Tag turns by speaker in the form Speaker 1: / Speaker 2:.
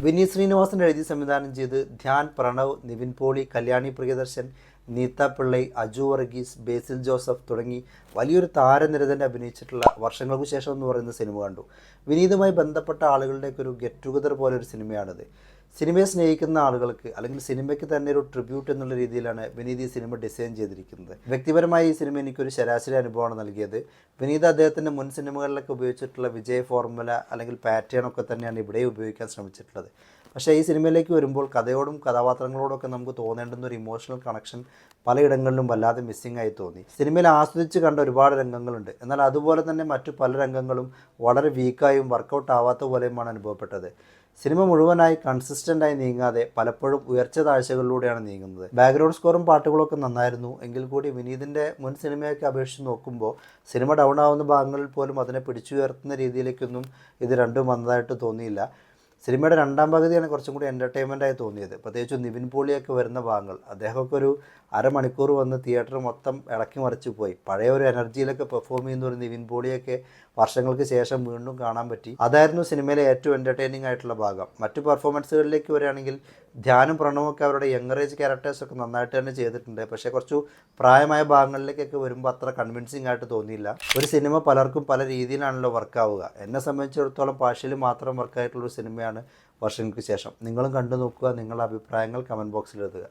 Speaker 1: വിനീത് ശ്രീനിവാസൻ എഴുതി സംവിധാനം ചെയ്ത് ധ്യാൻ, പ്രണവ്, നിവിൻ പോളി, കല്യാണി പ്രിയദർശൻ, നീത്ത പിള്ളൈ, അജു വർഗീസ്, ബേസിൽ ജോസഫ് തുടങ്ങി വലിയൊരു താരനിര തന്നെ അഭിനയിച്ചിട്ടുള്ള വർഷങ്ങൾക്ക് ശേഷം എന്ന് പറയുന്ന സിനിമ കണ്ടു. വിനീതുമായി ബന്ധപ്പെട്ട ആളുകളുടെയൊക്കെ ഒരു ഗെറ്റ് ടുഗദർ പോലെ ഒരു സിനിമയാണിത്. സിനിമയെ സ്നേഹിക്കുന്ന ആളുകൾക്ക് അല്ലെങ്കിൽ സിനിമയ്ക്ക് തന്നെ ഒരു ട്രിബ്യൂട്ട് എന്നുള്ള രീതിയിലാണ് വിനീത് ഈ സിനിമ ഡിസൈൻ ചെയ്തിരിക്കുന്നത്. വ്യക്തിപരമായി ഈ സിനിമ എനിക്കൊരു ശരാശരി അനുഭവമാണ് നൽകിയത്. വിനീത് അദ്ദേഹത്തിൻ്റെ മുൻ സിനിമകളിലൊക്കെ ഉപയോഗിച്ചിട്ടുള്ള വിജയ ഫോർമുല അല്ലെങ്കിൽ പാറ്റേൺ ഒക്കെ തന്നെയാണ് ഇവിടെ ഉപയോഗിക്കാൻ ശ്രമിച്ചിട്ടുള്ളത്. പക്ഷേ ഈ സിനിമയിലേക്ക് വരുമ്പോൾ കഥയോടും കഥാപാത്രങ്ങളോടൊക്കെ നമുക്ക് തോന്നേണ്ടുന്ന ഒരു ഇമോഷണൽ കണക്ഷൻ പലയിടങ്ങളിലും വല്ലാതെ മിസ്സിംഗ് ആയി തോന്നി. സിനിമയിൽ ആസ്വദിച്ച് കണ്ട ഒരുപാട് രംഗങ്ങളുണ്ട്, എന്നാൽ അതുപോലെ തന്നെ മറ്റു പല രംഗങ്ങളും വളരെ വീക്കായും വർക്കൗട്ട് ആവാത്ത പോലെയുമാണ് അനുഭവപ്പെട്ടത്. സിനിമ മുഴുവനായി കൺസിസ്റ്റൻ്റായി നീങ്ങാതെ പലപ്പോഴും ഉയർച്ച താഴ്ചകളിലൂടെയാണ് നീങ്ങുന്നത്. ബാക്ക്ഗ്രൗണ്ട് സ്കോറും പാട്ടുകളൊക്കെ നന്നായിരുന്നു എങ്കിൽ കൂടി വിനീതിൻ്റെ മുൻ സിനിമയൊക്കെ അപേക്ഷിച്ച് നോക്കുമ്പോൾ സിനിമ ഡൗൺ ആവുന്ന ഭാഗങ്ങളിൽ പോലും അതിനെ പിടിച്ചുയർത്തുന്ന രീതിയിലേക്കൊന്നും ഇത് രണ്ടും വന്നതായിട്ട് തോന്നിയില്ല. സിനിമയുടെ രണ്ടാം പകുതിയാണ് കുറച്ചും കൂടി എൻ്റർടൈൻമെൻറ്റായി തോന്നിയത്. പ്രത്യേകിച്ച് നിവിൻ പോളിയൊക്കെ വരുന്ന ഭാഗങ്ങൾ, അദ്ദേഹമൊക്കെ ഒരു അരമണിക്കൂർ വന്ന് തിയേറ്റർ മൊത്തം ഇളക്കി മറിച്ച് പോയി. പഴയ ഒരു എനർജിയിലൊക്കെ പെർഫോം ചെയ്യുന്ന ഒരു നിവിൻ പോളിയൊക്കെ വർഷങ്ങൾക്ക് ശേഷം വീണ്ടും കാണാൻ പറ്റി. അതായിരുന്നു സിനിമയിലെ ഏറ്റവും എൻ്റർടൈനിങ് ആയിട്ടുള്ള ഭാഗം. മറ്റു പെർഫോമൻസുകളിലേക്ക് വരികയാണെങ്കിൽ ധ്യാനും പ്രണവൊക്കെ അവരുടെ യങ്ങറേജ് ക്യാരക്ടേഴ്സൊക്കെ നന്നായിട്ട് തന്നെ ചെയ്തിട്ടുണ്ട്. പക്ഷേ കുറച്ചു പ്രായമായ ഭാഗങ്ങളിലേക്കൊക്കെ വരുമ്പോൾ അത്ര കൺവിൻസിങ് ആയിട്ട് തോന്നിയില്ല. ഒരു സിനിമ പലർക്കും പല രീതിയിലാണല്ലോ വർക്കാവുക. എന്നെ സംബന്ധിച്ചിടത്തോളം പാർഷ്യലി മാത്രം വർക്കായിട്ടുള്ളൊരു സിനിമയാണ് വർഷങ്ങൾക്ക് ശേഷം. നിങ്ങളും കണ്ടു നോക്കുക. നിങ്ങളുടെ അഭിപ്രായങ്ങൾ കമൻറ്റ് ബോക്സിൽ എഴുതുക.